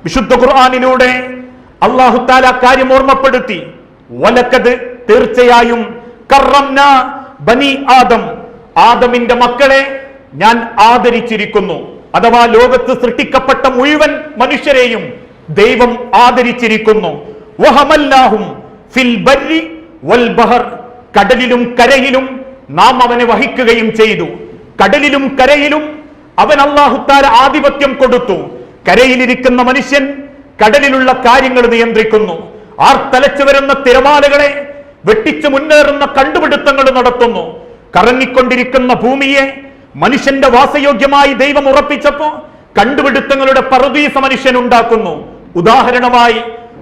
വിശുദ്ധ ഖുർആനിലൂടെ അല്ലാഹു തആല കാര്യം ഓർമ്മപ്പെടുത്തി. വലക്കത് തീർച്ചയായും കറംന ബനി ആദം, ആദമിന്റെ മക്കളെ ഞാൻ ആദരിച്ചിരിക്കുന്നു. അഥവാ ലോകത്ത് സൃഷ്ടിക്കപ്പെട്ട മുഴുവൻ മനുഷ്യരെയും ദൈവം ആദരിച്ചിരിക്കുന്നു. വഹമല്ലാഹും ഫിൽ ബർരി വൽ ബഹർ, കടലിലും കരയിലും നാം അവനെ വഹിക്കുകയും ചെയ്തു. കടലിലും കരയിലും അവൻ അല്ലാഹു തആല ആധിപത്യം കൊടുത്തു. കരയിലിരിക്കുന്ന മനുഷ്യൻ കടലിലുള്ള കാര്യങ്ങൾ നിയന്ത്രിക്കുന്നു. ആർത്തലച്ചു വരുന്ന തിരമാലകളെ വെട്ടിച്ചു മുന്നേറുന്ന കണ്ടുപിടുത്തങ്ങൾ നടത്തുന്നു. കറങ്ങിക്കൊണ്ടിരിക്കുന്ന ഭൂമിയെ മനുഷ്യന്റെ വാസയോഗ്യമായി ദൈവം ഉറപ്പിച്ചപ്പോ കണ്ടുപിടുത്തങ്ങളുടെ പറുദീസ മനുഷ്യൻ ഉണ്ടാക്കുന്നു. ഉദാഹരണമായി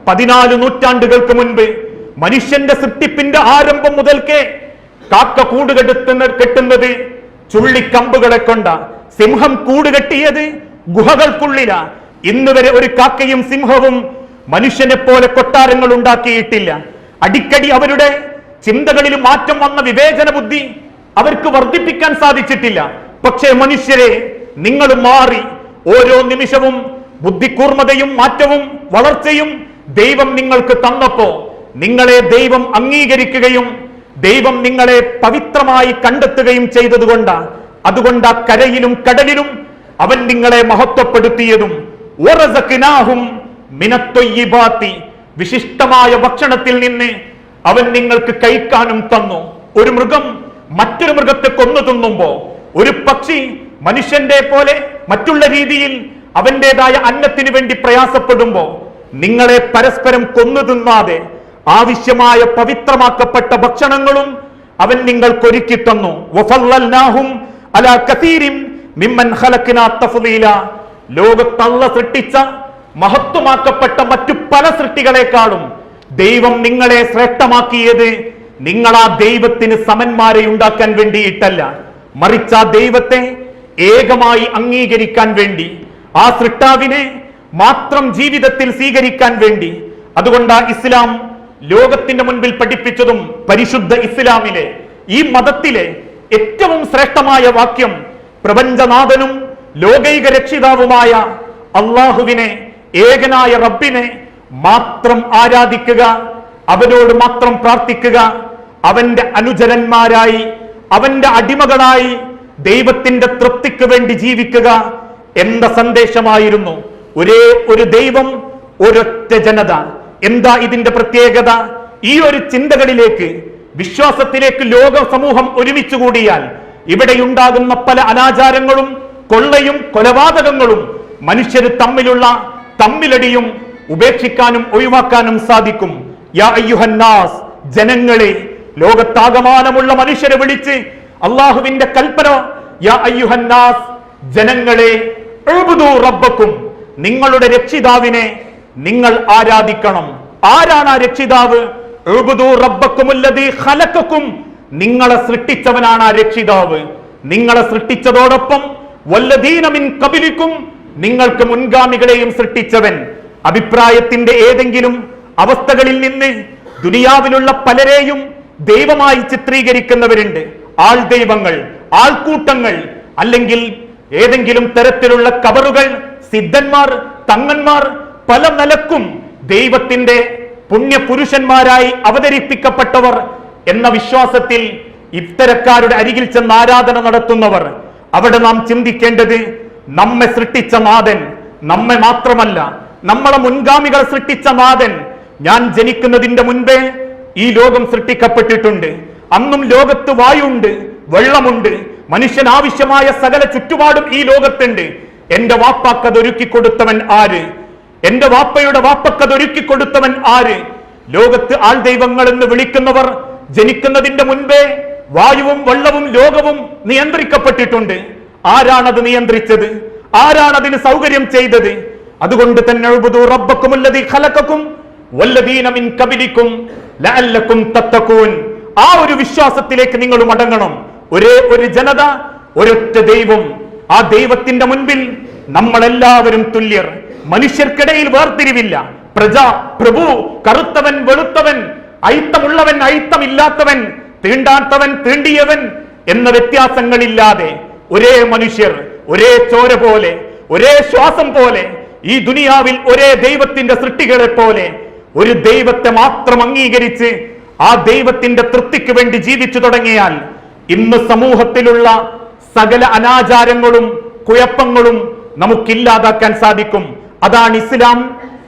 14 നൂറ്റാണ്ടുകൾക്ക് മുൻപ് മനുഷ്യന്റെ സൃഷ്ടിപ്പിന്റെ ആരംഭം മുതൽക്കേ കാക്ക കെട്ടുന്നത് ചുള്ളിക്കമ്പുകളെ കൊണ്ട, സിംഹം കൂടുകെട്ടിയത് ഗുഹകൾക്കുള്ളില. ഇന്ന് വരെ ഒരു കാക്കയും സിംഹവും മനുഷ്യനെ പോലെ കൊട്ടാരങ്ങൾ ഉണ്ടാക്കിയിട്ടില്ല. അടിക്കടി അവരുടെ ചിന്തകളിൽ മാറ്റം വന്ന വിവേചന ബുദ്ധി അവർക്ക് വർദ്ധിപ്പിക്കാൻ സാധിച്ചിട്ടില്ല. പക്ഷേ മനുഷ്യരെ, നിങ്ങൾ മാറി. ഓരോ നിമിഷവും ബുദ്ധികൂർമ്മതയും മാറ്റവും വളർച്ചയും ദൈവം നിങ്ങൾക്ക് തന്നപ്പോ നിങ്ങളെ ദൈവം അംഗീകരിക്കുകയും ദൈവം നിങ്ങളെ പവിത്രമായി കണ്ടെത്തുകയും ചെയ്തതുകൊണ്ടാണ്. അതുകൊണ്ട് ആ കരയിലും കടലിലും അവൻ നിങ്ങളെ മഹത്വപ്പെടുത്തിയതും വറസഖ്നാഹും മിനത്തൊയ്യിബാത്തി, വിശിഷ്ടമായ ഭക്ഷണത്തിൽ നിന്ന് അവൻ നിങ്ങൾക്ക് കഴിക്കാനും തന്നു. ഒരു മൃഗം മറ്റൊരു മൃഗത്തെ കൊന്നു തിന്നുമ്പോ, ഒരു പക്ഷി മനുഷ്യന്റെ പോലെ മറ്റുള്ള രീതിയിൽ അവന്റേതായ അന്നത്തിന് വേണ്ടി പ്രയാസപ്പെടുമ്പോ നിങ്ങളെ പരസ്പരം കൊന്നു തിന്നാതെ ആവശ്യമായ പവിത്രമാക്കപ്പെട്ട ഭക്ഷണങ്ങളും അവൻ നിങ്ങൾക്കൊരുക്കി തന്നു. വഫല്ലൽനാഹും അലാ കസീരിൻ മിമ്മൻ ഖലഖ്നാ തഫ്ളീല, ലോകത്തള്ള സൃഷ്ടിച്ച മഹത്വമാക്കപ്പെട്ട മറ്റു പല സൃഷ്ടികളെക്കാളും ദൈവം നിങ്ങളെ ശ്രേഷ്ഠമാക്കിയത് നിങ്ങൾ ആ ദൈവത്തിന് സമന്മാരെ ഉണ്ടാക്കാൻ വേണ്ടിയിട്ടല്ല, മറിച്ച് ആ ദൈവത്തെ ഏകമായി അംഗീകരിക്കാൻ വേണ്ടി, ആ സൃഷ്ടാവിനെ മാത്രം ജീവിതത്തിൽ സ്വീകരിക്കാൻ വേണ്ടി. അതുകൊണ്ട് ഇസ്ലാം ലോകത്തിന്റെ മുൻപിൽ പഠിപ്പിച്ചതും പരിശുദ്ധ ഇസ്ലാമിലെ ഈ മതത്തിലെ ഏറ്റവും ശ്രേഷ്ഠമായ വാക്യം പ്രപഞ്ചനാഥനും ലോകൈക രക്ഷിതാവുമായ അള്ളാഹുവിനെ, ഏകനായ റബ്ബിനെ മാത്രം ആരാധിക്കുക, അവനോട് മാത്രം പ്രാർത്ഥിക്കുക, അവന്റെ അനുചരന്മാരായി, അവന്റെ അടിമകളായി ദൈവത്തിന്റെ തൃപ്തിക്ക് വേണ്ടി ജീവിക്കുക എന്ന സന്ദേശമായിരുന്നു. ഒരേ ഒരു ദൈവം, ഒരൊറ്റ ജനത. എന്താ ഇതിന്റെ പ്രത്യേകത? ഈ ഒരു ചിന്തകളിലേക്ക്, വിശ്വാസത്തിലേക്ക് ലോക സമൂഹം ഒരുമിച്ച് കൂടിയാൽ ഇവിടെയുണ്ടാകുന്ന പല അനാചാരങ്ങളും കൊള്ളയും കൊലപാതകങ്ങളും മനുഷ്യർ തമ്മിലുള്ള തമ്മിലടിയും ഉപേക്ഷിക്കാനും ഒഴിവാക്കാനും സാധിക്കും. യാ അയ്യുഹന്നാസ്, ജനങ്ങളെ, ലോകത്താകമാനമുള്ള മനുഷ്യരെ വിളിച്ച് അള്ളാഹുവിന്റെ കൽപ്പന, യാ അയ്യുഹന്നാസ്, ജനങ്ങളെ, ഉഅ്ബുദൂ റബ്ബക്കും, നിങ്ങളുടെ രക്ഷിതാവിനെ നിങ്ങൾ ആരാധിക്കണം. ആരാണ് ആ രക്ഷിതാവ്? ഉഅ്ബുദൂ റബ്ബക്കുമുല്ലദീ ഖലഖക്കും, നിങ്ങളെ സൃഷ്ടിച്ചവനാണ് ആ രക്ഷിതാവ്. നിങ്ങളെ സൃഷ്ടിച്ചതോടൊപ്പം വല്ലദീന മിൻ ഖബലിക്കും, നിങ്ങൾക്ക് മുൻഗാമികളെയും സൃഷ്ടിച്ചവൻ. അഭിപ്രായത്തിന്റെ ഏതെങ്കിലും അവസ്ഥകളിൽ നിന്ന് ദുനിയാവിലുള്ള പലരെയും ദൈവമായി ചിത്രീകരിക്കുന്നവരുണ്ട്. ആൾ ദൈവങ്ങൾ, ആൾക്കൂട്ടങ്ങൾ, അല്ലെങ്കിൽ ഏതെങ്കിലും തരത്തിലുള്ള കബറുകൾ, സിദ്ധന്മാർ, തങ്ങന്മാർ, പല നിലക്കും ദൈവത്തിന്റെ പുണ്യപുരുഷന്മാരായി അവതരിപ്പിക്കപ്പെട്ടവർ എന്ന വിശ്വാസത്തിൽ ഇത്തരക്കാരുടെ അരികിൽ ചെന്ന് ആരാധന നടത്തുന്നവർ. അവിടെ നാം ചിന്തിക്കേണ്ടത്, നമ്മെ സൃഷ്ടിച്ച നാഥൻ, നമ്മെ മാത്രമല്ല നമ്മളെ മുൻഗാമികൾ സൃഷ്ടിച്ച നാഥൻ. ഞാൻ ജനിക്കുന്നതിന്റെ മുൻപേ ഈ ലോകം സൃഷ്ടിക്കപ്പെട്ടിട്ടുണ്ട്. അന്നും ലോകത്ത് വായുണ്ട്, വെള്ളമുണ്ട്, മനുഷ്യൻ ആവശ്യമായ സകല ചുറ്റുപാടും ഈ ലോകത്തുണ്ട്. എന്റെ വാപ്പാക്കതൊരുക്കി കൊടുത്തവൻ ആര്? എന്റെ വാപ്പയുടെ വാപ്പക്കതൊരുക്കി കൊടുത്തവൻ ആര്? ലോകത്ത് ആൾ ദൈവങ്ങൾ എന്ന് വിളിക്കുന്നവർ ജനിക്കുന്നതിന്റെ മുൻപേ വായുവും വെള്ളവും ലോകവും നിയന്ത്രിക്കപ്പെട്ടിട്ടുണ്ട്. ആരാണത് നിയന്ത്രിച്ചത്? ആരാണതിന് സൗകര്യം ചെയ്തത്? അതുകൊണ്ട് തന്നെ ഉഅ്ബുദൂ റബ്ബക്കുമുല്ലദീ ഖലഖക്കും വല്ലദീന മിൻ ഖബലിക്കും ലഅല്ലക്കും തത്തഖൂൻ, ആ ഒരു വിശ്വാസത്തിലേക്ക് നിങ്ങൾ മടങ്ങണം. ഒരേ ഒരു ജനത, ഒരൊറ്റ ദൈവം. ആ ദൈവത്തിന്റെ മുൻപിൽ നമ്മളെല്ലാവരും തുല്യർ. മനുഷ്യർക്കിടയിൽ വേർതിരിവില്ല. പ്രജ, പ്രഭു, കറുത്തവൻ, വെളുത്തവൻ, അയിത്തമുള്ളവൻ, അയിത്തമില്ലാത്തവൻ, തീണ്ടാത്തവൻ, തീണ്ടിയവൻ എന്ന വ്യത്യാസങ്ങളില്ലാതെ ഒരേ മനുഷ്യർ, ഒരേ ചോര പോലെ, ഒരേ ശ്വാസം പോലെ ഈ ദുനിയാവിൽ ഒരേ ദൈവത്തിന്റെ സൃഷ്ടികളെ പോലെ ഒരു ദൈവത്തെ മാത്രം അംഗീകരിച്ച് ആ ദൈവത്തിന്റെ തൃപ്തിക്ക് വേണ്ടി ജീവിച്ചു തുടങ്ങിയാൽ ഇന്ന് സമൂഹത്തിലുള്ള സകല അനാചാരങ്ങളും കുഴപ്പങ്ങളും നമുക്കില്ലാതാക്കാൻ സാധിക്കും. അതാണ് ഇസ്ലാം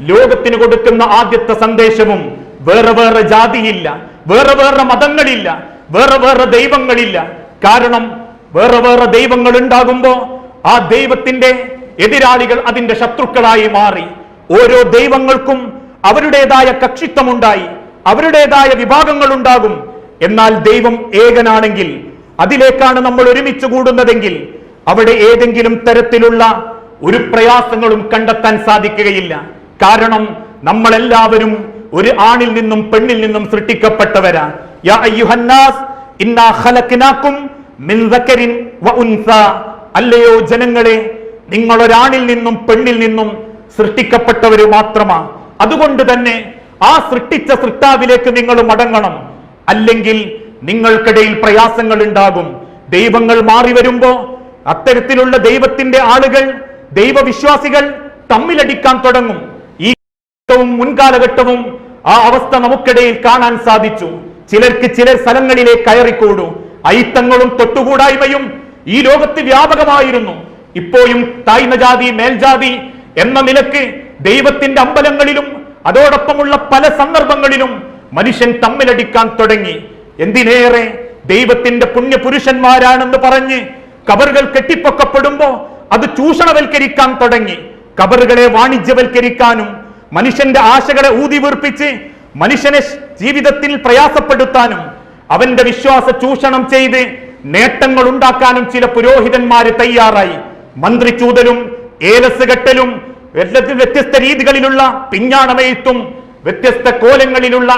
ലോകത്തിന് കൊടുക്കുന്ന ആദ്യത്തെ സന്ദേശവും. വേറെ വേറെ ജാതിയില്ല, വേറെ വേറെ മതങ്ങളില്ല, വേറെ വേറെ ദൈവങ്ങളില്ല. കാരണം വേറെ വേറെ ദൈവങ്ങൾ ഉണ്ടാകുമ്പോ ആ ദൈവത്തിന്റെ എതിരാളികൾ അതിന്റെ ശത്രുക്കളായി മാറി. ഓരോ ദൈവങ്ങൾക്കും അവരുടേതായ കക്ഷിത്വമുണ്ടായി, അവരുടേതായ വിഭാഗങ്ങൾ ഉണ്ടാകും. എന്നാൽ ദൈവം ഏകനാണെങ്കിൽ, അതിലേക്കാണ് നമ്മൾ ഒരുമിച്ച് കൂടുന്നതെങ്കിൽ അവിടെ ഏതെങ്കിലും തരത്തിലുള്ള ഒരു പ്രയാസങ്ങളും കണ്ടെത്താൻ സാധിക്കുകയില്ല. കാരണം നമ്മളെല്ലാവരും ഒരു ആണിൽ നിന്നും പെണ്ണിൽ നിന്നും സൃഷ്ടിക്കപ്പെട്ടവരാ. യാ അയ്യുഹന്നാസ് ഇന്നാ ഖലഖനാകും മിൻ ദക്കരിൻ വ ഉൻസ. അല്ലയോ ജനങ്ങളെ, നിങ്ങൾ ഒരാണിൽ നിന്നും പെണ്ണിൽ നിന്നും സൃഷ്ടിക്കപ്പെട്ടവര് മാത്രമാ. അതുകൊണ്ട് തന്നെ ആ സൃഷ്ടിച്ച സൃഷ്ടാവിലേക്ക് നിങ്ങൾ മടങ്ങണം. അല്ലെങ്കിൽ നിങ്ങൾക്കിടയിൽ പ്രയാസങ്ങൾ ഉണ്ടാകും. ദൈവങ്ങൾ മാറി വരുമ്പോ അത്തരത്തിലുള്ള ദൈവത്തിന്റെ ആളുകൾ, ദൈവവിശ്വാസികൾ തമ്മിലടിക്കാൻ തുടങ്ങും. ഈ മുൻകാലഘട്ടവും ആ അവസ്ഥ നമുക്കിടയിൽ കാണാൻ സാധിച്ചു. ചിലർക്ക് ചില സ്ഥലങ്ങളിലേക്ക് കയറിക്കൂടും. അയിത്തങ്ങളും തൊട്ടുകൂടായ്മയും ഈ ലോകത്ത് വ്യാപകമായിരുന്നു. ഇപ്പോഴും താഴ്ന്ന ജാതി മേൽജാതി എന്ന നിലക്ക് ദൈവത്തിന്റെ അമ്പലങ്ങളിലും അതോടൊപ്പമുള്ള പല സന്ദർഭങ്ങളിലും മനുഷ്യൻ തമ്മിലടിക്കാൻ തുടങ്ങി. എന്തിനേറെ ദൈവത്തിന്റെ പുണ്യപുരുഷന്മാരാണെന്ന് പറഞ്ഞ് കബറുകൾ കെട്ടിപ്പൊക്കപ്പെടുമ്പോ അത് ചൂഷണവൽക്കരിക്കാൻ തുടങ്ങി. കബറുകളെ വാണിജ്യവൽക്കരിക്കാനും മനുഷ്യന്റെ ആശകളെ ഊതിവീർപ്പിച്ച് മനുഷ്യനെ ജീവിതത്തിൽ പ്രയാസപ്പെടുത്താനും അവന്റെ വിശ്വാസ ചൂഷണം ചെയ്ത് നേട്ടങ്ങൾ ഉണ്ടാക്കാനും ചില പുരോഹിതന്മാര് തയ്യാറായി. മന്ത്രിച്ചൂതലും ഏലസ് കെട്ടലും വ്യത്യസ്ത രീതികളിലുള്ള പിഞ്ഞാണമെഴുത്തും വ്യത്യസ്ത കോലങ്ങളിലുള്ള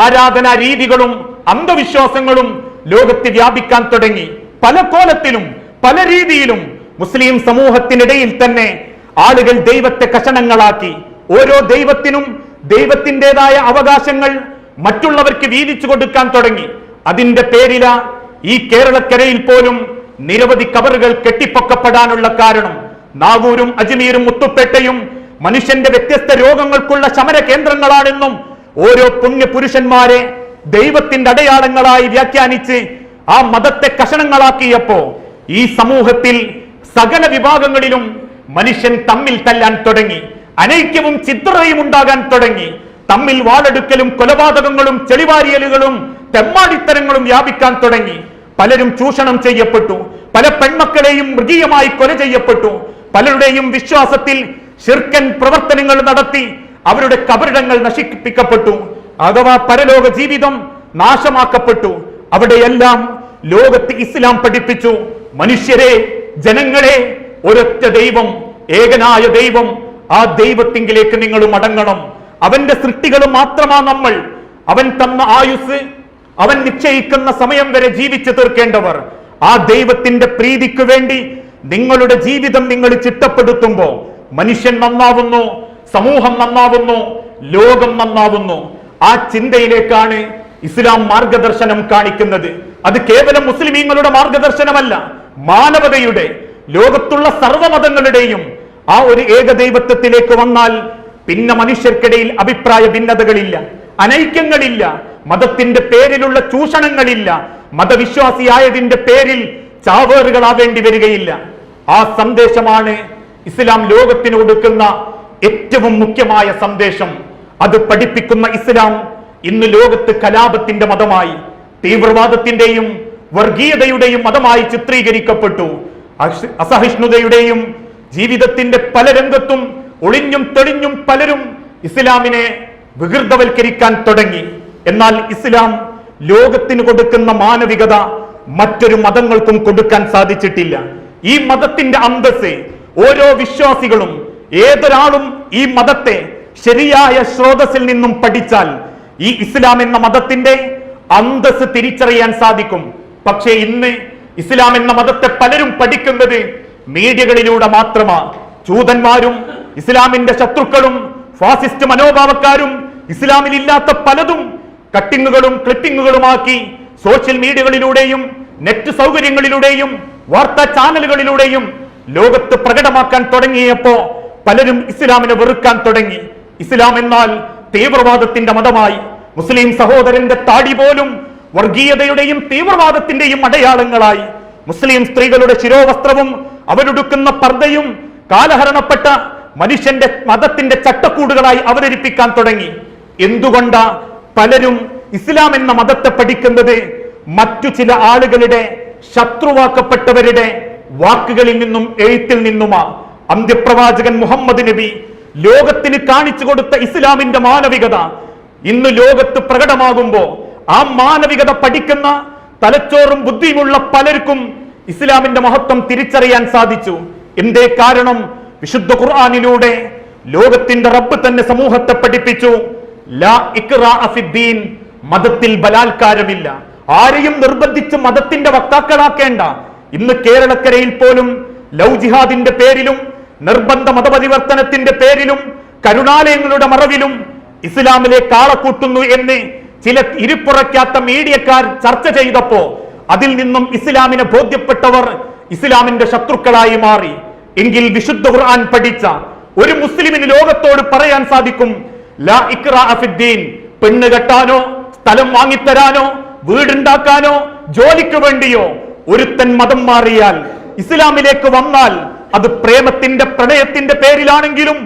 ആരാധനാ രീതികളും അന്ധവിശ്വാസങ്ങളും ലോകത്ത് വ്യാപിക്കാൻ തുടങ്ങി. പല കോലത്തിലും പല രീതിയിലും മുസ്ലിം സമൂഹത്തിനിടയിൽ തന്നെ ആളുകൾ ദൈവത്തെ കഷണങ്ങളാക്കി. ഓരോ ദൈവത്തിനും ദൈവത്തിൻ്റെതായ അവകാശങ്ങൾ മറ്റുള്ളവർക്ക് വീതിച്ചു കൊടുക്കാൻ തുടങ്ങി. അതിന്റെ പേരില ഈ കേരളക്കരയിൽ പോലും നിരവധി കബറുകൾ കെട്ടിപ്പൊക്കപ്പെടാനുള്ള കാരണം. നാഗൂരും അജ്മീരും മുത്തുപ്പേട്ടയും മനുഷ്യന്റെ വ്യത്യസ്ത രോഗങ്ങൾക്കുള്ള ശമന കേന്ദ്രങ്ങളാണെന്നും ഓരോ പുണ്യപുരുഷന്മാരെ ദൈവത്തിന്റെ അടയാളങ്ങളായി വ്യാഖ്യാനിച്ച് ആ മതത്തെ കഷണങ്ങളാക്കിയപ്പോ ഈ സമൂഹത്തിൽ സകല വിഭാഗങ്ങളിലും മനുഷ്യൻ തമ്മിൽ തല്ലാൻ തുടങ്ങി. അനൈക്യവും ചിത്രയും ഉണ്ടാകാൻ തുടങ്ങി. തമ്മിൽ വാളെടുക്കലും കൊലപാതകങ്ങളും ചെളിവാരിയലുകളും തെമ്മാടിത്തരങ്ങളും വ്യാപിക്കാൻ തുടങ്ങി. പലരും ചൂഷണം ചെയ്യപ്പെട്ടു. പല പെൺമക്കളെയും മൃഗീയമായി കൊല ചെയ്യപ്പെട്ടു. പലരുടെയും വിശ്വാസത്തിൽ ശിർക്കൻ പ്രവർത്തനങ്ങൾ നടത്തി അവരുടെ കബറിടങ്ങൾ നശിപ്പിക്കപ്പെട്ടു. അഥവാ പരലോക ജീവിതം നാശമാക്കപ്പെട്ടു. അവിടെയെല്ലാം ലോകത്ത് ഇസ്ലാം പഠിപ്പിച്ചു, മനുഷ്യരെ, ജനങ്ങളെ, ഒരൊറ്റ ദൈവം, ഏകനായ ദൈവം, ആ ദൈവത്തിങ്കിലേക്ക് നിങ്ങൾ മടങ്ങണം. അവന്റെ സൃഷ്ടികൾ മാത്രമാ നമ്മൾ. അവൻ തന്ന ആയുസ്, അവൻ നിശ്ചയിക്കുന്ന സമയം വരെ ജീവിച്ചു തീർക്കേണ്ടവർ. ആ ദൈവത്തിന്റെ പ്രീതിക്ക് വേണ്ടി നിങ്ങളുടെ ജീവിതം നിങ്ങൾ ചിട്ടപ്പെടുത്തുമ്പോ മനുഷ്യൻ നന്നാവുന്നു, സമൂഹം നന്നാവുന്നു, ലോകം നന്നാവുന്നു. ആ ചിന്തയിലേക്കാണ് ഇസ്ലാം മാർഗദർശനം കാണിക്കുന്നത്. അത് കേവലം മുസ്ലിമീങ്ങളുടെ മാർഗദർശനമല്ല, മാനവതയുടെ, ലോകത്തുള്ള സർവ്വമതങ്ങളുടെയും ആ ഒരു ഏകദൈവത്വത്തിലേക്ക് വന്നാൽ പിന്നെ മനുഷ്യർക്കിടയിൽ അഭിപ്രായ ഭിന്നതകളില്ല, അനൈക്യങ്ങളില്ല, മതത്തിന്റെ പേരിലുള്ള ചൂഷണങ്ങളില്ല, മതവിശ്വാസിയായതിന്റെ പേരിൽ ചാവേറുകളാവേണ്ടി വരികയില്ല. ആ സന്ദേശമാണ് ഇസ്ലാം ലോകത്തിന് കൊടുക്കുന്ന ഏറ്റവും മുഖ്യമായ സന്ദേശം. അത് പഠിപ്പിക്കുന്ന ഇസ്ലാം ഇന്ന് ലോകത്ത് കലാപത്തിന്റെ മതമായി, തീവ്രവാദത്തിന്റെയും വർഗീയതയുടെയും മതമായി ചിത്രീകരിക്കപ്പെട്ടു. അസഹിഷ്ണുതയുടെയും ജീവിതത്തിന്റെ പല രംഗത്തും ഒളിഞ്ഞും തെളിഞ്ഞും പലരും ഇസ്ലാമിനെ വികൃതവൽക്കരിക്കാൻ തുടങ്ങി. എന്നാൽ ഇസ്ലാം ലോകത്തിന് കൊടുക്കുന്ന മാനവികത മറ്റൊരു മതങ്ങൾക്കും കൊടുക്കാൻ സാധിച്ചിട്ടില്ല. ഈ മതത്തിന്റെ അന്തസ്സ് ഓരോ വിശ്വാസികളും, ഏതൊരാളും ഈ മതത്തെ ശരിയായ സ്രോതസ്സിൽ നിന്നും പഠിച്ചാൽ ഈ ഇസ്ലാം എന്ന മതത്തിന്റെ അന്തസ്സ് തിരിച്ചറിയാൻ സാധിക്കും. പക്ഷേ ഇന്ന് ഇസ്ലാം എന്ന മതത്തെ പലരും പഠിക്കുന്നത് മീഡിയകളിലൂടെ മാത്രമാ. ജൂതന്മാരും ഇസ്ലാമിന്റെ ശത്രുക്കളും ഫാസിസ്റ്റ് മനോഭാവക്കാരും ഇസ്ലാമിൽ ഇല്ലാത്ത പലതും കട്ടിങ്ങുകളും ക്ലിപ്പിങ്ങുകളുമാക്കി സോഷ്യൽ മീഡിയകളിലൂടെയും നെറ്റ് സൗകര്യങ്ങളിലൂടെയും വാർത്താ ചാനലുകളിലൂടെയും ലോകത്ത് പ്രകടമാക്കാൻ തുടങ്ങിയപ്പോ പലരും ഇസ്ലാമിനെ വെറുക്കാൻ തുടങ്ങി. ഇസ്ലാം എന്നാൽ തീവ്രവാദത്തിന്റെ മതമായി. മുസ്ലിം സഹോദരന്റെ താടി പോലും വർഗീയതയുടെയും തീവ്രവാദത്തിന്റെയും അടയാളങ്ങളായി. മുസ്ലിം സ്ത്രീകളുടെ ശിരോവസ്ത്രവും അവരുടുക്കുന്ന പർദ്ദയും കാലഹരണപ്പെട്ട മനുഷ്യന്റെ മതത്തിന്റെ ചട്ടക്കൂടുകളായി അവതരിപ്പിക്കാൻ തുടങ്ങി. എന്തുകൊണ്ടാ പലരും ഇസ്ലാം എന്ന മതത്തെ പഠിക്കുന്നത്? മറ്റു ചില ആളുകളുടെ, ശത്രുവാക്കപ്പെട്ടവരുടെ വാക്കുകളിൽ നിന്നും എഴുത്തിൽ നിന്നുമാ. അന്ത്യപ്രവാചകൻ മുഹമ്മദ് നബി ലോകത്തിന് കാണിച്ചു കൊടുത്ത ഇസ്ലാമിന്റെ മാനവികത ഇന്ന് ലോകത്ത് പ്രകടമാകുമ്പോ ആ മാനവികത പഠിക്കുന്ന തലച്ചോറും ബുദ്ധിയുമുള്ള പലർക്കും ഇസ്ലാമിന്റെ മഹത്വം തിരിച്ചറിയാൻ സാധിച്ചു. എന്തേ കാരണം? വിശുദ്ധ ഖുർആനിലൂടെ ലോകത്തിന്റെ റബ്ബ് തന്നെ സമൂഹത്തെ പഠിപ്പിച്ചു, ലാ ഇക്റാഅ ഫിദ്ദീൻ, മതത്തിൽ ബലാത്കാരമില്ല. ആരെയും നിർബന്ധിച്ച് മതത്തിന്റെ വക്താക്കളാക്കേണ്ട. ഇന്ന് കേരളക്കരയിൽ പോലും ലവ് ജിഹാദിന്റെ പേരിലും നിർബന്ധ മതപരിവർത്തനത്തിന്റെ പേരിലും കരുണാലയങ്ങളുടെ മറവിലും ഇസ്ലാമിലേക്ക് ആളെ കൂട്ടുന്നു എന്ന് ചില ഇരിപ്പുറയ്ക്കാത്ത മീഡിയക്കാർ ചർച്ച ചെയ്തപ്പോ അതിൽ നിന്നും ഇസ്ലാമിനെ ബോധ്യപ്പെട്ടവർ ഇസ്ലാമിന്റെ ശത്രുക്കളായി മാറി. എങ്കിൽ വിശുദ്ധ ഖുർആൻ പഠിച്ച ഒരു മുസ്ലിമിന് ലോകത്തോട് പറയാൻ സാധിക്കും, ലാ ഇക്റാഅ ഫിദ്ദീൻ. പെണ്ണ് കെട്ടാനോ സ്ഥലം വാങ്ങിത്തരാനോ വീടുണ്ടാക്കാനോ ജോലിക്ക് വേണ്ടിയോ ഒരുത്തൻ മതം മാറിയാൽ, ഇസ്ലാമിലേക്ക് വന്നാൽ, അത് പ്രേമത്തിന്റെ പ്രണയത്തിന്റെ പേരിലാണെങ്കിലും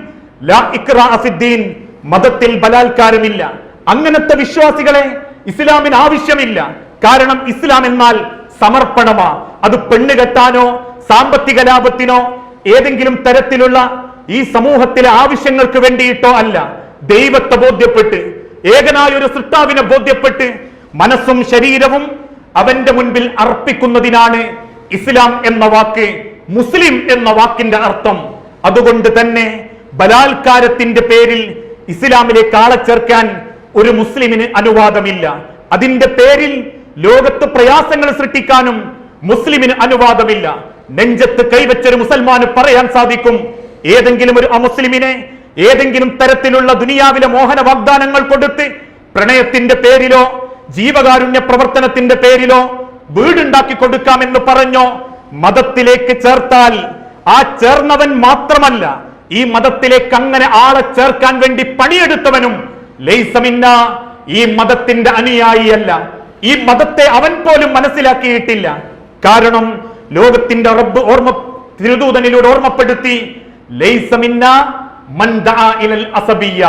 ലാ ഇക്റാഅ ഫിദ്ദീൻ, മതത്തിൽ ബലാത്കാരമില്ല. അങ്ങനത്തെ വിശ്വാസികളെ ഇസ്ലാമിന് ആവശ്യമില്ല. കാരണം ഇസ്ലാം എന്നാൽ സമർപ്പണമാ. അത് പെണ്ണ് കെട്ടാനോ സാമ്പത്തിക ലാഭത്തിനോ ഏതെങ്കിലും തരത്തിലുള്ള ഈ സമൂഹത്തിലെ ആവശ്യങ്ങൾക്ക് വേണ്ടിയിട്ടോ അല്ല. ദൈവത്തെ ബോധ്യപ്പെട്ട്, ഏകനായ ഒരു സൃഷ്ടാവിനെ ബോധ്യപ്പെട്ട് മനസ്സും ശരീരവും അവന്റെ മുൻപിൽ അർപ്പിക്കുന്നതിനാണ് ഇസ്ലാം എന്ന വാക്ക്, മുസ്ലിം എന്ന വാക്കിന്റെ അർത്ഥം. അതുകൊണ്ട് തന്നെ ബലാത്കാരത്തിന്റെ പേരിൽ ഇസ്ലാമിലേക്ക് ആളെ ചേർക്കാൻ ഒരു മുസ്ലിമിന് അനുവാദമില്ല. അതിന്റെ പേരിൽ ലോകത്ത് പ്രയാസങ്ങൾ സൃഷ്ടിക്കാനും മുസ്ലിമിന് അനുവാദമില്ല. നെഞ്ചത്ത് കൈവച്ചൊരു മുസൽമാന് പറയാൻ സാധിക്കും, ഏതെങ്കിലും ഒരു അമുസ്ലിമിനെ ഏതെങ്കിലും തരത്തിലുള്ള ദുനിയാവിലെ മോഹന വാഗ്ദാനങ്ങൾ കൊടുത്ത് പ്രണയത്തിന്റെ പേരിലോ ജീവകാരുണ്യ പ്രവർത്തനത്തിന്റെ പേരിലോ വീടുണ്ടാക്കി കൊടുക്കാമെന്ന് പറഞ്ഞോ മതത്തിലേക്ക് ചേർത്താൽ ആ ചേർന്നവൻ മാത്രമല്ല, ഈ മതത്തിലേക്ക് അങ്ങനെ ആളെ ചേർക്കാൻ വേണ്ടി പണിയെടുത്തവനും ലൈസ മിന്നാ, ഈ മതത്തിന്റെ അനുയായിയല്ല. ഈ മതത്തെ അവൻ പോലും മനസ്സിലാക്കിയിട്ടില്ല. കാരണം ലോകത്തിന്റെ റബ്ബ് തിരുദൂതനിലൂടെ ഓർമ്മപ്പെടുത്തി, ലൈസ മിന്നാ മൻ ദഅ ഇലൽ അസബിയ്യ,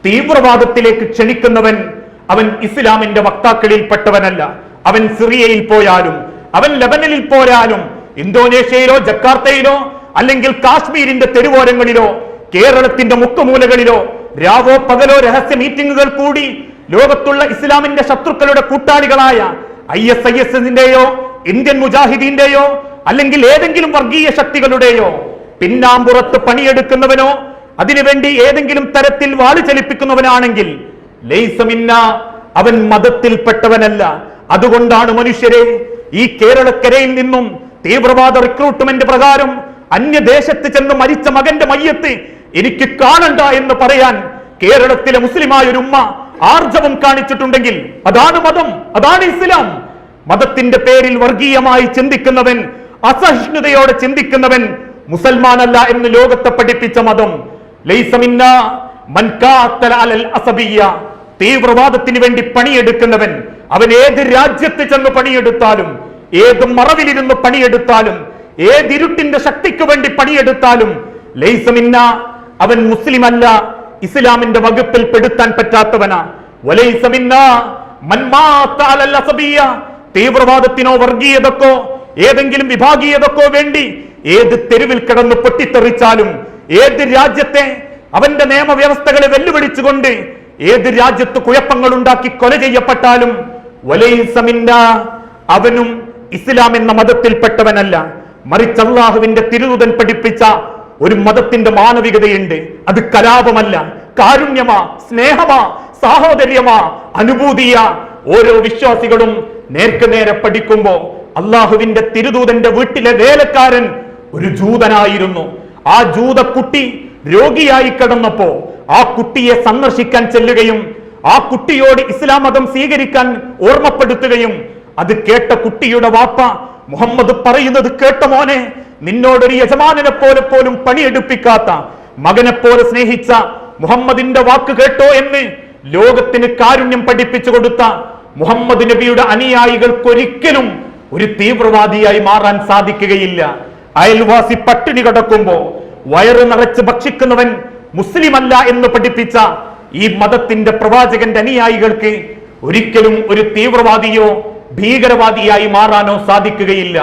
തീവ്രവാദത്തിലേക്ക് ക്ഷണിക്കുന്നവൻ അവൻ ഇസ്ലാമിന്റെ വക്താക്കളിൽപ്പെട്ടവനല്ല. അവൻ സിറിയയിൽ പോയാലും, അവൻ ലെബനനിൽ പോയാലും, ഇന്തോനേഷ്യയിലോ ജക്കാർത്തയിലോ അല്ലെങ്കിൽ കാശ്മീരിന്റെ തെരുവോരങ്ങളിലോ കേരളത്തിന്റെ മുക്കുമൂലകളിലോ രാവോ പകലോ രഹസ്യ മീറ്റിംഗുകൾ കൂടി ലോകത്തുള്ള ഇസ്ലാമിന്റെ ശത്രുക്കളുടെ കൂട്ടാളികളായ ISISന്റെയോ ഇന്ത്യൻ മുജാഹിദീന്റെയോ അല്ലെങ്കിൽ ഏതെങ്കിലും വർഗീയ ശക്തികളുടെയോ പിന്നാമ്പുറത്ത് പണിയെടുക്കുന്നവനോ അതിനുവേണ്ടി ഏതെങ്കിലും തരത്തിൽ വാള് ചലിപ്പിക്കുന്നവനാണെങ്കിൽ ലൈസ മിന്നാ, അവൻ മതത്തിൽപ്പെട്ടവനല്ല. അതുകൊണ്ടാണ് മനുഷ്യരെ ഈ കേരളക്കരയിൽ നിന്നും തീവ്രവാദ റിക്രൂട്ട്മെന്റ് പ്രകാരം അന്യദേശത്ത് ചെന്ന് മരിച്ച മകന്റെ മയ്യത്ത് എനിക്ക് കാണണ്ട എന്ന് പറയാൻ കേരളത്തിലെ മുസ്ലിമായ ഒരു ഉമ്മ ആർജവം കാണിച്ചിട്ടുണ്ടെങ്കിൽ അതാണ് മതം, അതാണ് ഇസ്ലാം. മതത്തിന്റെ പേരിൽ വർഗീയമായി ചിന്തിക്കുന്നവൻ, അസഹിഷ്ണുതയോടെ ചിന്തിക്കുന്നവൻ മുസൽമാനല്ല എന്ന് ലോകത്തെ പഠിപ്പിച്ച മതം. ലൈസ മിന്നാ മൻ ഖാതല അലൽ അസബിയ്യ, തീവ്രവാദത്തിന് വേണ്ടി പണിയെടുക്കുന്നവൻ അവൻ ഏത് രാജ്യത്ത് ചെന്ന് പണിയെടുത്താലും, ഏത് മറവിലിരുന്ന് പണിയെടുത്താലും, ഏതിരുട്ടിന്റെ ശക്തിക്ക് വേണ്ടി പണിയെടുത്താലും ലൈസ മിന്നാ, അവൻ മുസ്ലിം അല്ല, ഇസ്ലാമിന്റെ വകുപ്പിൽ പെടുത്താൻ പറ്റാത്തവനാ. വലൈസ മിന്നാ മൻ മാത അലൽ അസബിയ്യ, തീവ്രവാദത്തിനോ വർഗീയതക്കോ ഏതെങ്കിലും വിഭാഗീയതക്കോ വേണ്ടി ഏത് തെരുവിൽ കിടന്ന് പൊട്ടിത്തെറിച്ചാലും, ഏത് രാജ്യത്തെ അവന്റെ നിയമവ്യവസ്ഥകളെ വെല്ലുവിളിച്ചുകൊണ്ട് ഏത് രാജ്യത്ത് കുഴപ്പങ്ങൾ ഉണ്ടാക്കി കൊല ചെയ്യപ്പെട്ടാലും വലൈസ മിന്നാ, അവനും ഇസ്ലാം എന്ന മതത്തിൽപ്പെട്ടവനല്ല. മറിച്ച് അല്ലാഹുവിന്റെ തിരുദൂതൻ പഠിപ്പിച്ച ഒരു മതത്തിന്റെ മാനവികതയുണ്ട്. അത് കലാപമല്ല, കാരുണ്യമാ, സ്നേഹമാ, സാഹോദര്യമാ, അനുഭൂതിയാ. ഓരോ വിശ്വാസികളും നേർക്ക് നേരെ പഠിക്കുമ്പോ അള്ളാഹുവിന്റെ തിരുദൂതന്റെ വീട്ടിലെ വേലക്കാരൻ ഒരു ജൂതനായിരുന്നു. ആ ജൂതക്കുട്ടി രോഗിയായി കിടന്നപ്പോ ആ കുട്ടിയെ സന്ദർശിക്കാൻ ചെല്ലുകയും ആ കുട്ടിയോട് ഇസ്ലാം മതം സ്വീകരിക്കാൻ ഓർമ്മപ്പെടുത്തുകയും അത് കേട്ട കുട്ടിയുടെ വാപ്പ മുഹമ്മദ് പറയുന്നത് കേട്ട മോനെ, നിന്നോടൊരു യജമാനനെ പോലെ പോലും പണിയെടുപ്പിക്കാത്ത, മകനെപ്പോലെ സ്നേഹിച്ച മുഹമ്മദിന്റെ വാക്ക് കേട്ടോ എന്ന് ലോകത്തിന് കാരുണ്യം പഠിപ്പിച്ചു കൊടുത്ത മുഹമ്മദ് നബിയുടെ അനുയായികൾക്കൊരിക്കലും ഒരു തീവ്രവാദിയായി മാറാൻ സാധിക്കുകയില്ല. അയൽവാസി പട്ടിണി കിടക്കുമ്പോ വയറ് നിറച്ച് ഭക്ഷിക്കുന്നവൻ മുസ്ലിം അല്ല എന്ന് പഠിപ്പിച്ച ഈ മതത്തിന്റെ പ്രവാചകന്റെ അനുയായികൾക്ക് ഒരിക്കലും ഒരു തീവ്രവാദിയോ ഭീകരവാദിയായി മാറാനോ സാധിക്കുകയില്ല.